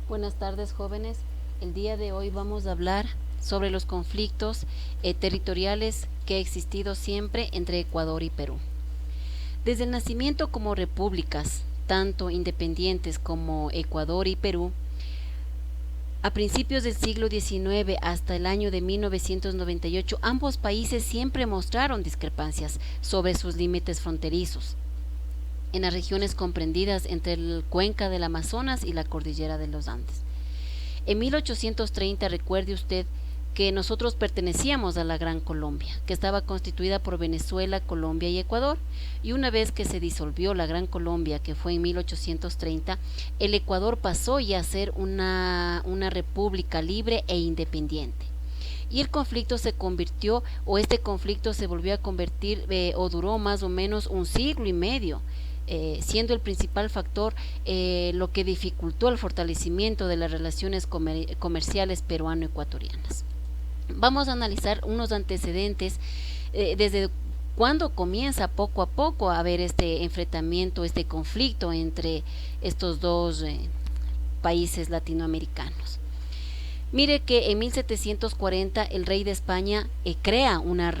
Buenas tardes, jóvenes. El día de hoy vamos a hablar sobre los conflictos territoriales que ha existido siempre entre Ecuador y Perú. Desde el nacimiento como repúblicas, tanto independientes como Ecuador y Perú, a principios del siglo XIX hasta el año de 1998, ambos países siempre mostraron discrepancias sobre sus límites fronterizos en las regiones comprendidas entre el cuenca del Amazonas y la cordillera de los Andes. En 1830, recuerde usted que nosotros pertenecíamos a la Gran Colombia, que estaba constituida por Venezuela, Colombia y Ecuador, y una vez que se disolvió la Gran Colombia, que fue en 1830, el Ecuador pasó ya a ser una república libre e independiente. Y el conflicto se convirtió, o este conflicto se volvió a convertir, o duró más o menos un siglo y medio, siendo el principal factor lo que dificultó el fortalecimiento de las relaciones comerciales peruano-ecuatorianas. Vamos a analizar unos antecedentes desde cuándo comienza poco a poco a haber este enfrentamiento, este conflicto entre estos dos países latinoamericanos. Mire que en 1740 el rey de España crea una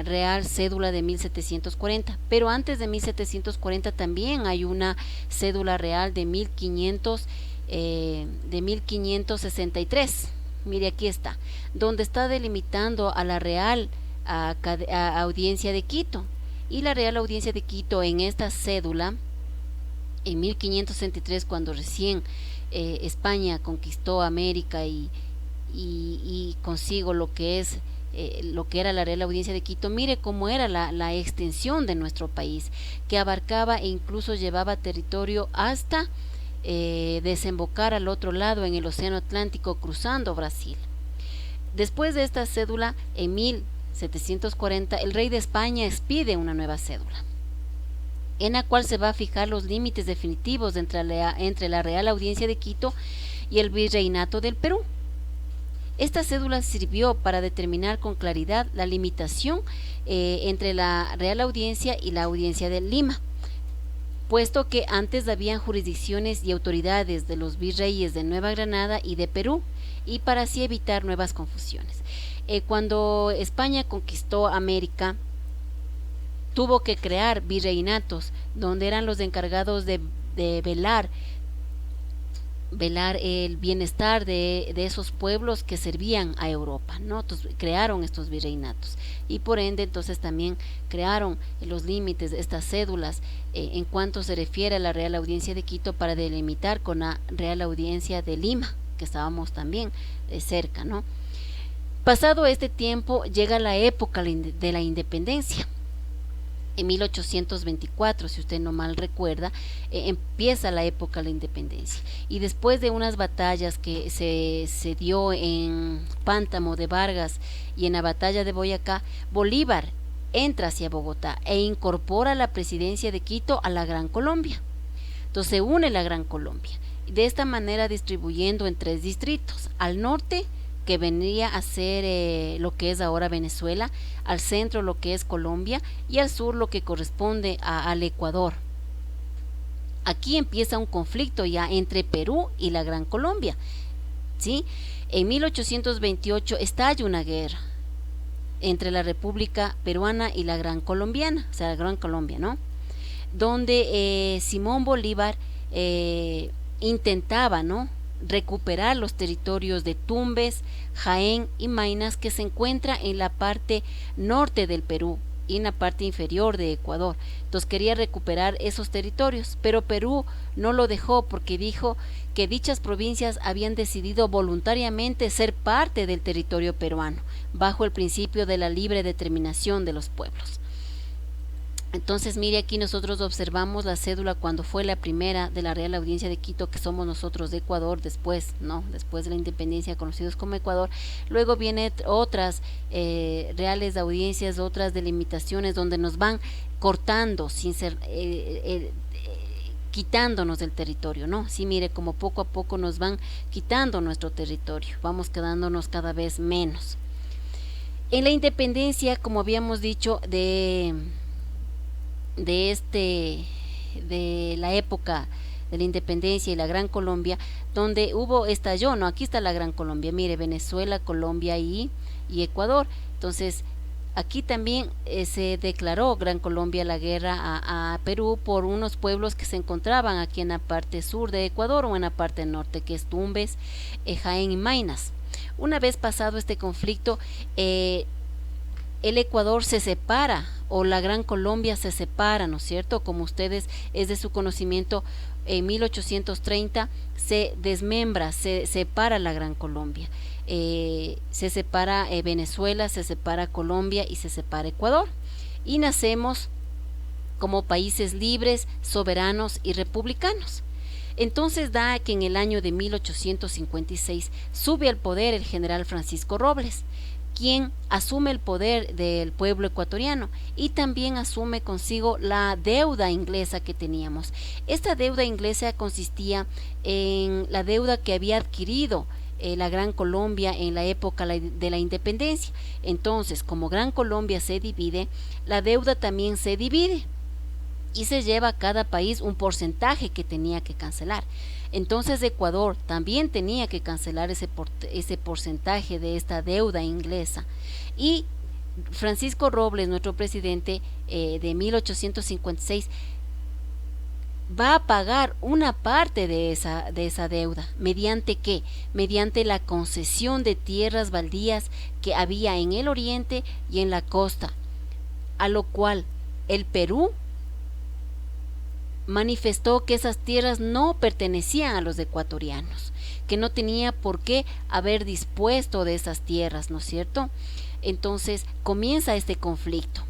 real cédula de 1740, pero antes de 1740 también hay una cédula real de 1563. Mire, aquí está, donde está delimitando a la Real Audiencia de Quito. Y la Real Audiencia de Quito en esta cédula, en 1563, cuando recién España conquistó América y consigo lo que es lo que era la Real Audiencia de Quito, mire cómo era la extensión de nuestro país, que abarcaba e incluso llevaba territorio hasta desembocar al otro lado en el Océano Atlántico, cruzando Brasil. Después de esta cédula, en 1740, el rey de España expide una nueva cédula, en la cual se va a fijar los límites definitivos entre la Real Audiencia de Quito y el Virreinato del Perú. Esta cédula sirvió para determinar con claridad la limitación entre la Real Audiencia y la Audiencia de Lima, puesto que antes habían jurisdicciones y autoridades de los virreyes de Nueva Granada y de Perú, y para así evitar nuevas confusiones. Cuando España conquistó América, tuvo que crear virreinatos donde eran los encargados de velar el bienestar de esos pueblos que servían a Europa, ¿no? Entonces crearon estos virreinatos y por ende entonces también crearon los límites de estas cédulas en cuanto se refiere a la Real Audiencia de Quito, para delimitar con la Real Audiencia de Lima, que estábamos también cerca, ¿no? Pasado este tiempo llega la época de la independencia. En 1824, si usted no mal recuerda, empieza la época de la independencia. Y después de unas batallas que se dio en Pántamo de Vargas y en la batalla de Boyacá, Bolívar entra hacia Bogotá e incorpora la presidencia de Quito a la Gran Colombia. Entonces se une la Gran Colombia, de esta manera distribuyendo en 3 distritos: al norte, que venía a ser lo que es ahora Venezuela; al centro, lo que es Colombia; y al sur, lo que corresponde al Ecuador. Aquí empieza un conflicto ya entre Perú y la Gran Colombia, ¿sí? En 1828 estalla una guerra entre la República Peruana y la Gran Colombiana, o sea, la Gran Colombia, ¿no? Donde Simón Bolívar intentaba, ¿no?, recuperar los territorios de Tumbes, Jaén y Maynas, que se encuentra en la parte norte del Perú y en la parte inferior de Ecuador. Entonces quería recuperar esos territorios, pero Perú no lo dejó, porque dijo que dichas provincias habían decidido voluntariamente ser parte del territorio peruano, bajo el principio de la libre determinación de los pueblos. Entonces, mire, aquí nosotros observamos la cédula cuando fue la primera de la Real Audiencia de Quito, que somos nosotros de Ecuador, después, ¿no?, después de la independencia, conocidos como Ecuador. Luego vienen otras reales audiencias, otras delimitaciones donde nos van cortando, sin ser quitándonos del territorio, ¿no? Sí, mire, como poco a poco nos van quitando nuestro territorio, vamos quedándonos cada vez menos. En la independencia, como habíamos dicho, de la época de la independencia y la Gran Colombia, donde estalló, ¿no? Aquí está la Gran Colombia, mire, Venezuela, Colombia y Ecuador. Entonces, aquí también se declaró Gran Colombia la guerra a Perú por unos pueblos que se encontraban aquí en la parte sur de Ecuador o en la parte norte, que es Tumbes, Jaén y Maynas. Una vez pasado este conflicto, el Ecuador se separa, o la Gran Colombia se separa, ¿no es cierto? Como ustedes es de su conocimiento, en 1830 se desmembra, se separa la Gran Colombia. Se separa Venezuela, se separa Colombia y se separa Ecuador. Y nacemos como países libres, soberanos y republicanos. Entonces da que en el año de 1856 sube al poder el general Francisco Robles, quien asume el poder del pueblo ecuatoriano y también asume consigo la deuda inglesa que teníamos. Esta deuda inglesa consistía en la deuda que había adquirido la Gran Colombia en la época de la independencia. Entonces, como Gran Colombia se divide, la deuda también se divide y se lleva a cada país un porcentaje que tenía que cancelar. Entonces Ecuador también tenía que cancelar ese porcentaje de esta deuda inglesa. Y Francisco Robles, nuestro presidente de 1856, va a pagar una parte de esa deuda. ¿Mediante qué? Mediante la concesión de tierras baldías que había en el oriente y en la costa, a lo cual el Perú manifestó que esas tierras no pertenecían a los ecuatorianos, que no tenía por qué haber dispuesto de esas tierras, ¿no es cierto? Entonces comienza este conflicto.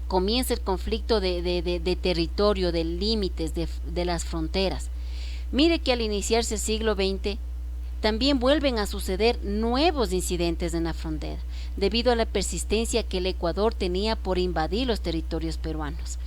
Comienza el conflicto de territorio, de límites, de las fronteras. Mire que al iniciarse el siglo XX también vuelven a suceder nuevos incidentes en la frontera, debido a la persistencia que el Ecuador tenía por invadir los territorios peruanos.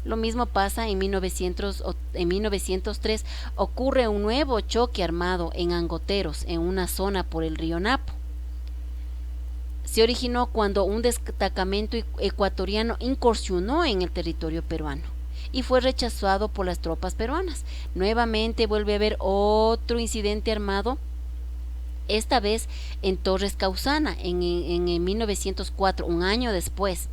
Lo mismo pasa en 1903, ocurre un nuevo choque armado en Angoteros, en una zona por el río Napo. Se originó cuando un destacamento ecuatoriano incursionó en el territorio peruano y fue rechazado por las tropas peruanas. Nuevamente vuelve a haber otro incidente armado, esta vez en Torres Causana, en 1904, un año después.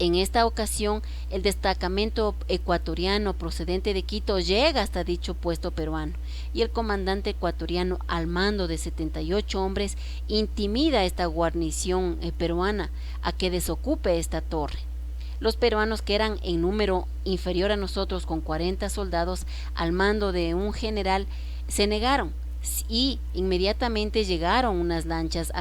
En esta ocasión, el destacamento ecuatoriano procedente de Quito llega hasta dicho puesto peruano y el comandante ecuatoriano, al mando de 78 hombres, intimida a esta guarnición peruana a que desocupe esta torre. Los peruanos, que eran en número inferior a nosotros, con 40 soldados al mando de un general, se negaron y inmediatamente llegaron unas lanchas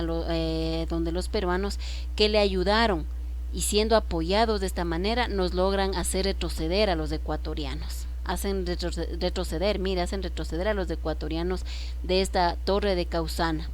donde los peruanos, que le ayudaron, y siendo apoyados de esta manera nos logran hacer retroceder a los ecuatorianos. Hacen retroceder a los ecuatorianos de esta torre de Causana.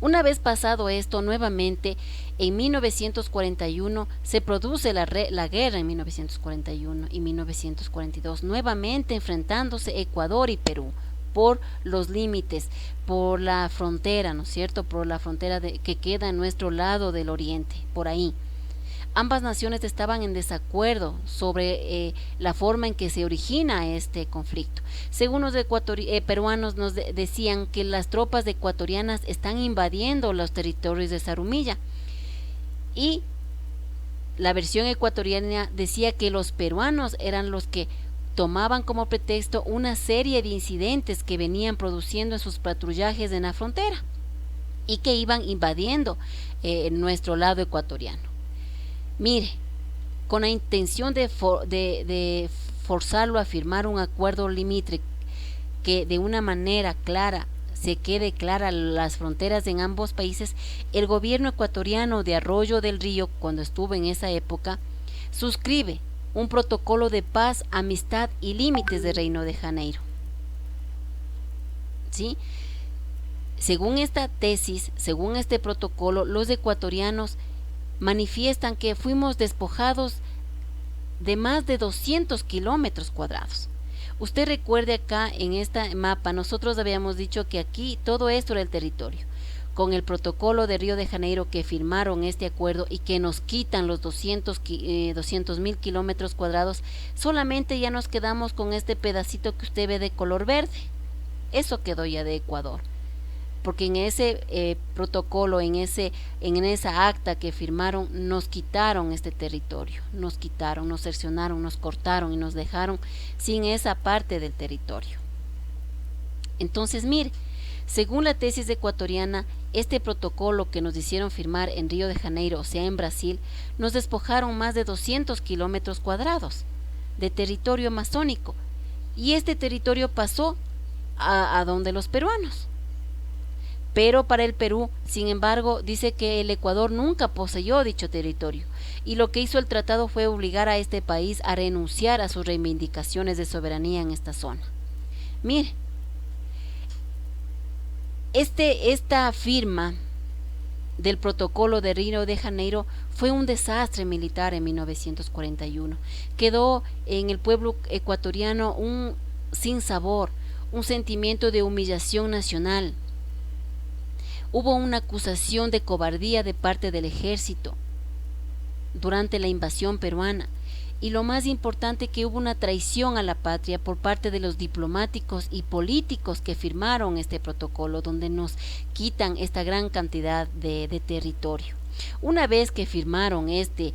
Una vez pasado esto, nuevamente en 1941 se produce la guerra en 1941 y 1942, nuevamente enfrentándose Ecuador y Perú por los límites, por la frontera, ¿no es cierto?, por la frontera que queda en nuestro lado del oriente, por ahí. Ambas naciones estaban en desacuerdo sobre la forma en que se origina este conflicto. Según los peruanos nos decían que las tropas ecuatorianas están invadiendo los territorios de Zarumilla, y la versión ecuatoriana decía que los peruanos eran los que tomaban como pretexto una serie de incidentes que venían produciendo en sus patrullajes en la frontera y que iban invadiendo nuestro lado ecuatoriano. Mire, con la intención de forzarlo a firmar un acuerdo limítrofe que de una manera clara se quede clara las fronteras en ambos países, el gobierno ecuatoriano de Arroyo del Río, cuando estuvo en esa época, suscribe un protocolo de paz, amistad y límites de Río de Janeiro. ¿Sí? Según esta tesis, según este protocolo, los ecuatorianos manifiestan que fuimos despojados de más de 200 kilómetros cuadrados. Usted recuerde, acá en este mapa nosotros habíamos dicho que aquí todo esto era el territorio. con el protocolo de Río de Janeiro, que firmaron este acuerdo y que nos quitan los 200.000 kilómetros cuadrados, solamente ya nos quedamos con este pedacito que usted ve de color verde. Eso quedó ya de Ecuador, porque en ese protocolo, en esa acta que firmaron, nos quitaron este territorio, nos cercenaron, nos cortaron y nos dejaron sin esa parte del territorio. Entonces, mire, según la tesis ecuatoriana, este protocolo que nos hicieron firmar en Río de Janeiro, o sea, en Brasil, nos despojaron más de 200 kilómetros cuadrados de territorio amazónico, y este territorio pasó a donde los peruanos. Pero para el Perú, sin embargo, dice que el Ecuador nunca poseyó dicho territorio, y lo que hizo el tratado fue obligar a este país a renunciar a sus reivindicaciones de soberanía en esta zona. Mire, esta firma del protocolo de Río de Janeiro fue un desastre militar en 1941. Quedó en el pueblo ecuatoriano un sinsabor, un sentimiento de humillación nacional. Hubo una acusación de cobardía de parte del ejército durante la invasión peruana, y lo más importante, que hubo una traición a la patria por parte de los diplomáticos y políticos que firmaron este protocolo, donde nos quitan esta gran cantidad de territorio. Una vez que firmaron este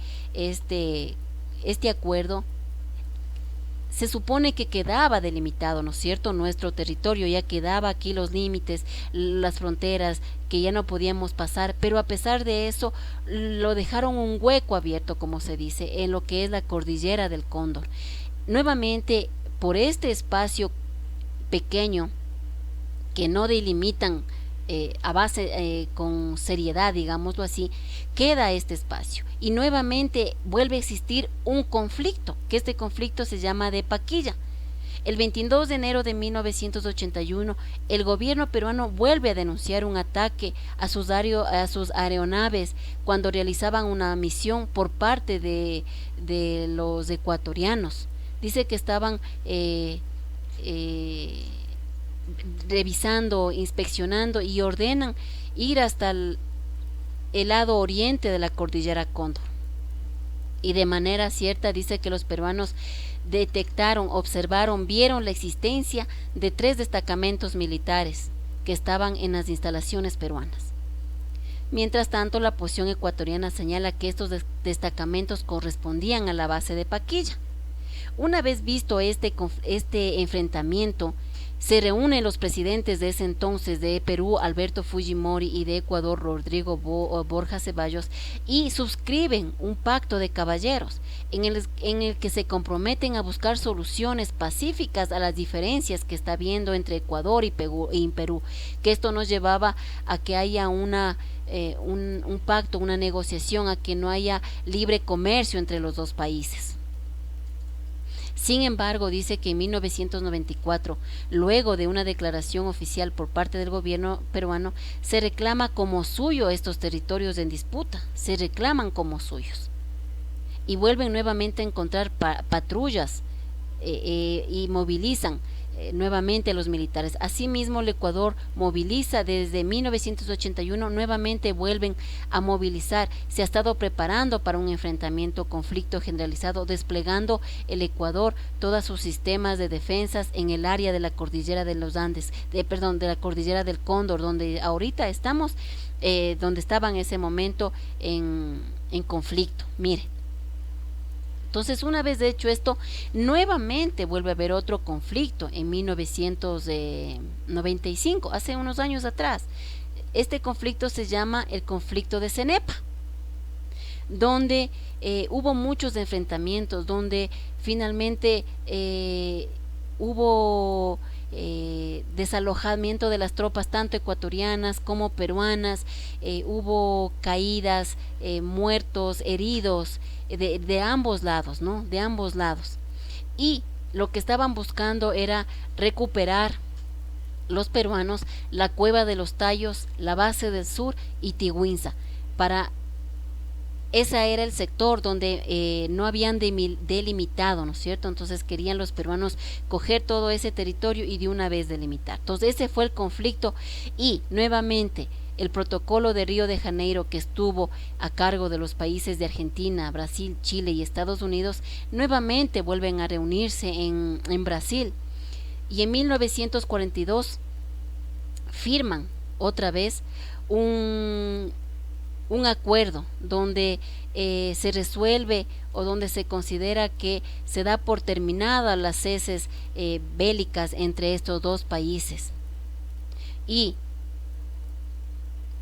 acuerdo, se supone que quedaba delimitado, ¿no es cierto?, nuestro territorio, ya quedaba aquí los límites, las fronteras, que ya no podíamos pasar, pero a pesar de eso, lo dejaron un hueco abierto, como se dice, en lo que es la cordillera del Cóndor. Nuevamente, por este espacio pequeño, que no delimitan a base con seriedad, digámoslo así, queda este espacio, y nuevamente vuelve a existir un conflicto, que este conflicto se llama de Paquilla. El 22 de enero de 1981, el gobierno peruano vuelve a denunciar un ataque a sus aeronaves cuando realizaban una misión por parte de los ecuatorianos. Dice que estaban revisando, inspeccionando, y ordenan ir hasta el lado oriente de la cordillera Cóndor, y de manera cierta dice que los peruanos detectaron, observaron, vieron la existencia de 3 destacamentos militares que estaban en las instalaciones peruanas. Mientras tanto, la posición ecuatoriana señala que estos destacamentos correspondían a la base de Paquilla. Una vez visto este enfrentamiento, se reúnen los presidentes de ese entonces, de Perú, Alberto Fujimori, y de Ecuador, Rodrigo Borja Ceballos, y suscriben un pacto de caballeros en el que se comprometen a buscar soluciones pacíficas a las diferencias que está habiendo entre Ecuador y Perú, que esto nos llevaba a que haya un pacto, una negociación, a que no haya libre comercio entre los dos países. Sin embargo, dice que en 1994, luego de una declaración oficial por parte del gobierno peruano, se reclama como suyo estos territorios en disputa, se reclaman como suyos, y vuelven nuevamente a encontrar patrullas y movilizan nuevamente a los militares. Asimismo, el Ecuador moviliza desde 1981, nuevamente vuelven a movilizar. Se ha estado preparando para un enfrentamiento, conflicto generalizado, desplegando el Ecuador todos sus sistemas de defensas en el área de la cordillera de los Andes, de la cordillera del Cóndor, donde ahorita estamos, donde estaba en ese momento en conflicto. Mire, entonces, una vez hecho esto, nuevamente vuelve a haber otro conflicto en 1995, hace unos años atrás. Este conflicto se llama el conflicto de Cenepa, donde hubo muchos enfrentamientos, donde finalmente hubo desalojamiento de las tropas tanto ecuatorianas como peruanas, hubo caídas, muertos, heridos, de ambos lados, ¿no? De ambos lados. Y lo que estaban buscando era recuperar los peruanos la cueva de los Tallos, la base del sur y Tigüinza. Ese era el sector donde no habían delimitado, ¿no es cierto? Entonces querían los peruanos coger todo ese territorio y de una vez delimitar. Entonces ese fue el conflicto, y nuevamente el protocolo de Río de Janeiro, que estuvo a cargo de los países de Argentina, Brasil, Chile y Estados Unidos, nuevamente vuelven a reunirse en Brasil, y en 1942 firman otra vez un acuerdo donde se resuelve o donde se considera que se da por terminadas las ceses bélicas entre estos dos países, y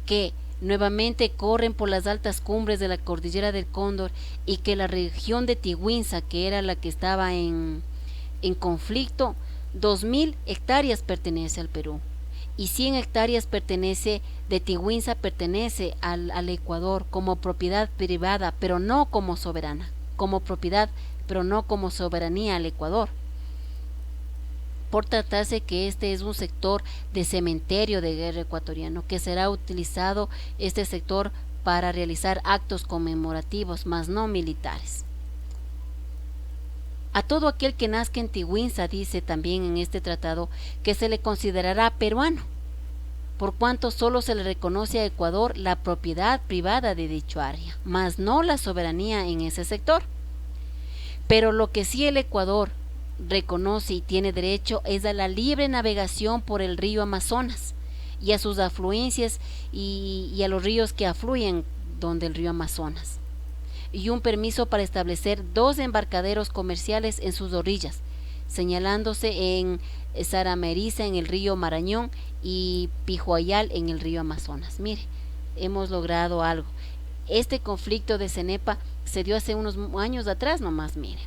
que nuevamente corren por las altas cumbres de la cordillera del Cóndor, y que la región de Tiguinza, que era la que estaba en conflicto, 2000 hectáreas pertenece al Perú y 100 hectáreas de Tiguinza pertenece al Ecuador como propiedad privada, pero no como soberana, como propiedad, pero no como soberanía al Ecuador, por tratarse que este es un sector de cementerio de guerra ecuatoriano, que será utilizado este sector para realizar actos conmemorativos, mas no militares. A todo aquel que nazca en Tiguinza, dice también en este tratado, que se le considerará peruano, por cuanto solo se le reconoce a Ecuador la propiedad privada de dicho área, mas no la soberanía en ese sector. Pero lo que sí el Ecuador reconoce y tiene derecho es a la libre navegación por el río Amazonas y a sus afluencias y a los ríos que afluyen donde el río Amazonas, y un permiso para establecer 2 embarcaderos comerciales en sus orillas, señalándose en Zarameriza en el río Marañón y Pijuayal en el río Amazonas. Mire, hemos logrado algo. Este conflicto de Cenepa se dio hace unos años atrás nomás, mire.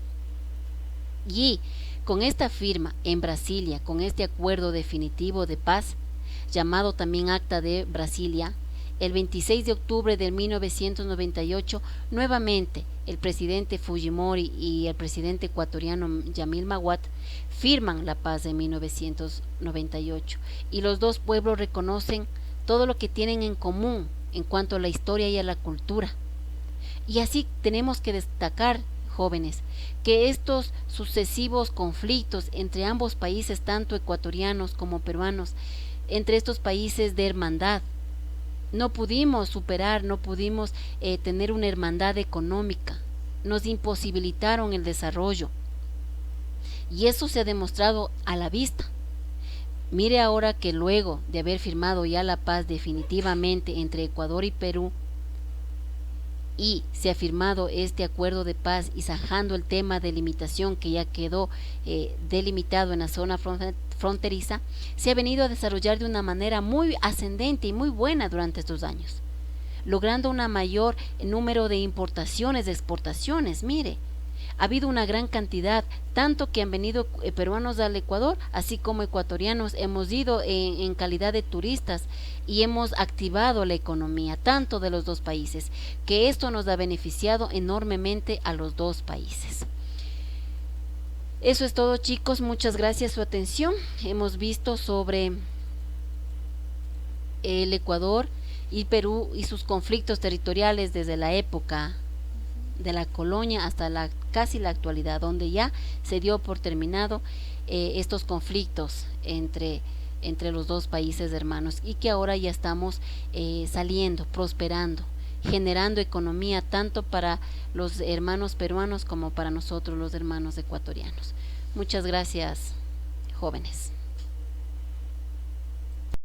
Y con esta firma en Brasilia, con este acuerdo definitivo de paz, llamado también Acta de Brasilia, el 26 de octubre de 1998, nuevamente el presidente Fujimori y el presidente ecuatoriano Yamil Maguad firman la paz de 1998, y los dos pueblos reconocen todo lo que tienen en común en cuanto a la historia y a la cultura. Y así tenemos que destacar, jóvenes, que estos sucesivos conflictos entre ambos países, tanto ecuatorianos como peruanos, entre estos países de hermandad, no pudimos superar, no pudimos tener una hermandad económica, nos imposibilitaron el desarrollo, y eso se ha demostrado a la vista. Mire ahora que luego de haber firmado ya la paz definitivamente entre Ecuador y Perú, y se ha firmado este acuerdo de paz y zanjando el tema de limitación que ya quedó delimitado en la zona fronteriza, se ha venido a desarrollar de una manera muy ascendente y muy buena durante estos años, logrando un mayor número de importaciones, de exportaciones. Mire, ha habido una gran cantidad, tanto que han venido peruanos al Ecuador, así como ecuatorianos hemos ido en calidad de turistas, y hemos activado la economía tanto de los dos países, que esto nos ha beneficiado enormemente a los dos países. Eso es todo, chicos, muchas gracias por su atención. Hemos visto sobre el Ecuador y Perú y sus conflictos territoriales desde la época de la colonia hasta casi la actualidad, donde ya se dio por terminado estos conflictos entre los dos países hermanos, y que ahora ya estamos saliendo, prosperando, generando economía tanto para los hermanos peruanos como para nosotros los hermanos ecuatorianos. Muchas gracias, jóvenes.